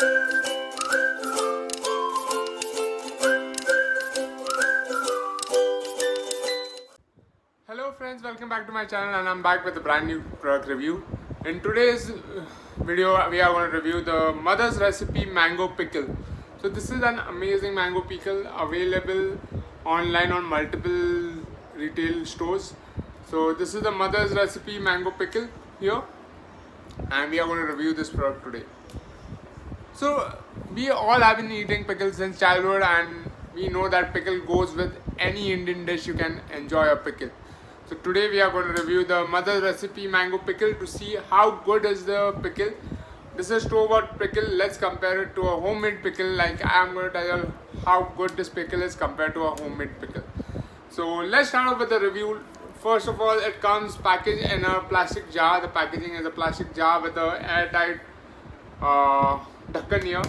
Hello friends, welcome back to my channel and I'm back with a brand new product review. In today's video we are going to review the Mother's Recipe Mango Pickle. So this is an amazing mango pickle available online on multiple retail stores. So this is the Mother's Recipe Mango Pickle here and we are going to review this product today. So we all have been eating pickles since childhood and we know that pickle goes with any Indian dish. You can enjoy a pickle. So today we are going to review the Mother's Recipe Mango Pickle to see how good is the pickle. This is store-bought pickle. Let's compare it to a homemade pickle. Like I am going to tell you how good this pickle is compared to a homemade pickle. So let's start off with the review. First of all, it comes packaged in a plastic jar. The packaging is a plastic jar with a airtight ढक्कन here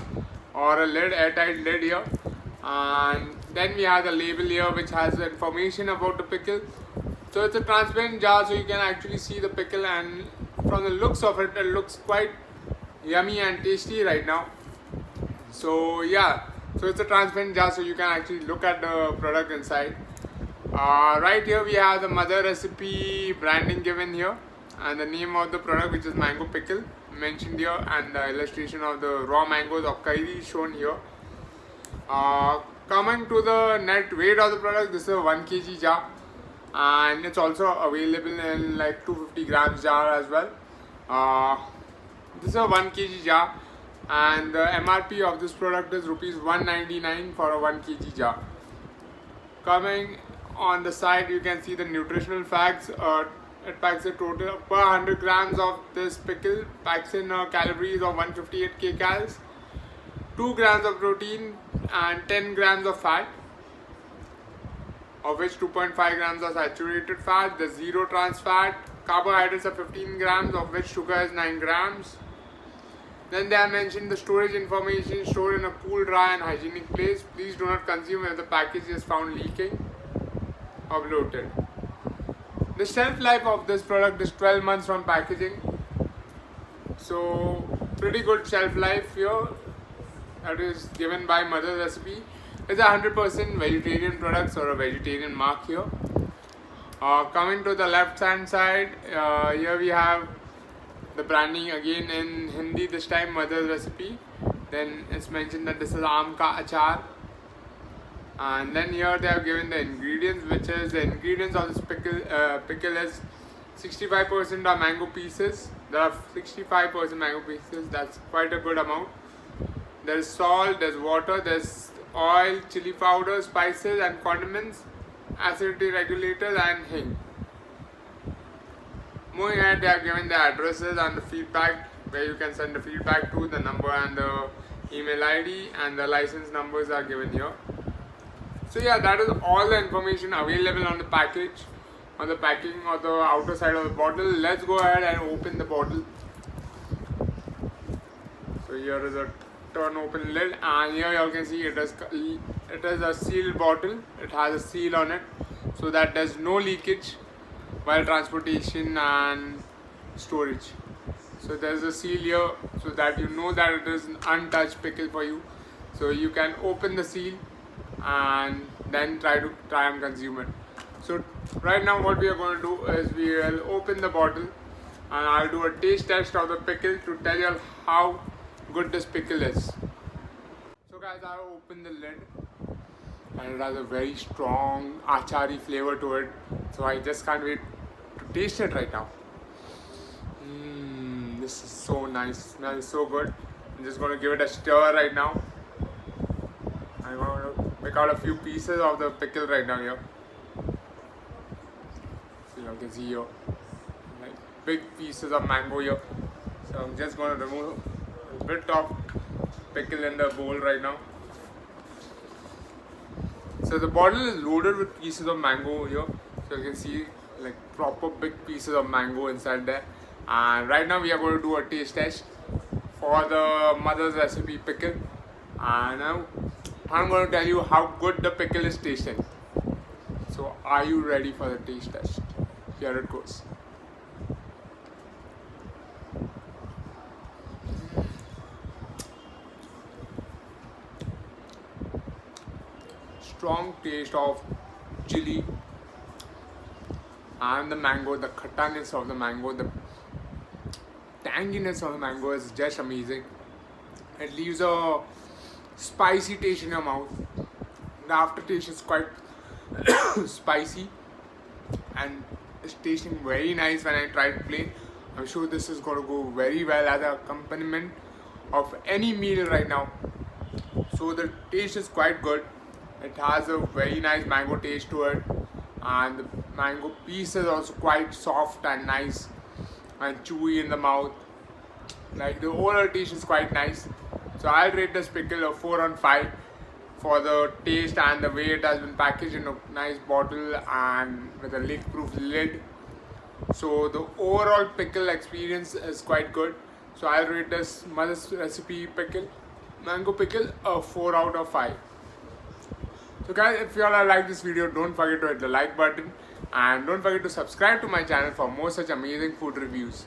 or a lid, airtight lid here, and then we have the label here which has information about the pickle. So it's a transparent jar, so you can actually see the pickle, and from the looks of it, it looks quite yummy and tasty right now. So yeah, so it's a transparent jar, so you can actually look at the product inside. Right here we have the Mother Recipe branding given here and the name of the product, which is Mango Pickle, mentioned here, and the illustration of the raw mangoes of curry shown here. Coming to the net weight of the product, this is a 1 kg jar and it's also available in like 250 grams jar as well. This is a 1 kg jar and the MRP of this product is rupees 199 for a 1 kg jar. Coming on the side, you can see the nutritional facts. It packs a total of per 100 grams of this pickle packs in calories of 158 kcals, 2 grams of protein and 10 grams of fat, of which 2.5 grams are saturated fat. The zero trans fat. Carbohydrates are 15 grams, of which sugar is 9 grams. Then they have mentioned the storage information: stored in a cool, dry and hygienic place. Please do not consume if the package is found leaking or bloated. The shelf life of this product is 12 months from packaging. So pretty good shelf life here. That is given by Mother's Recipe. It's a 100% vegetarian products or a vegetarian mark here. Coming to the left hand side, here we have the branding again in Hindi, this time Mother's Recipe. Then it's mentioned that this is aam ka achar. And then here they have given the ingredients, which is the ingredients of this pickle is 65% are mango pieces. There are 65% mango pieces. That's quite a good amount. There is salt, there's water, there's oil, chili powder, spices and condiments, acidity regulators and hing. Moving ahead, they have given the addresses and the feedback, where you can send the feedback to. The number and the email ID and the license numbers are given here. So yeah, that is all the information available on the package, on the packing or the outer side of the bottle. Let's go ahead and open the bottle. So here is a turn open lid, and here you can see it is a sealed bottle. It has a seal on it so that there's no leakage while transportation and storage. So there's a seal here so that you know that it is an untouched pickle for you. So you can open the seal and then try and consume it. So right now what we are going to do is we will open the bottle and I'll do a taste test of the pickle to tell you how good this pickle is. So guys, I have opened the lid and it has a very strong achari flavor to it. So I just can't wait to taste it right now. This is so nice, smells so good. I'm just going to give it a stir right now. I'm going to pick out a few pieces of the pickle right now here. So you can see here, like big pieces of mango here. So I'm just going to remove a bit of pickle in the bowl right now. So the bottle is loaded with pieces of mango here. So you can see like proper big pieces of mango inside there. And right now we are going to do a taste test for the Mother's Recipe pickle. And now I'm going to tell you how good the pickle is tasting. So are you ready for the taste test? Here it goes. strong taste of chili and the mango, the khattaness of the mango, the tanginess of the mango is just amazing. It leaves a spicy taste in your mouth. The aftertaste is quite spicy and it's tasting very nice when I tried plain. I'm sure this is going to go very well as an accompaniment of any meal right now. So the taste is quite good. It has a very nice mango taste to it, and the mango piece is also quite soft and nice and chewy in the mouth. Like the overall taste is quite nice. So I'll rate this pickle a 4 on 5 for the taste and the way it has been packaged in a nice bottle and with a leak-proof lid. So the overall pickle experience is quite good. So I'll rate this Mother's Recipe pickle, mango pickle, a 4 out of 5. So guys, if you all like this video, don't forget to hit the like button and don't forget to subscribe to my channel for more such amazing food reviews.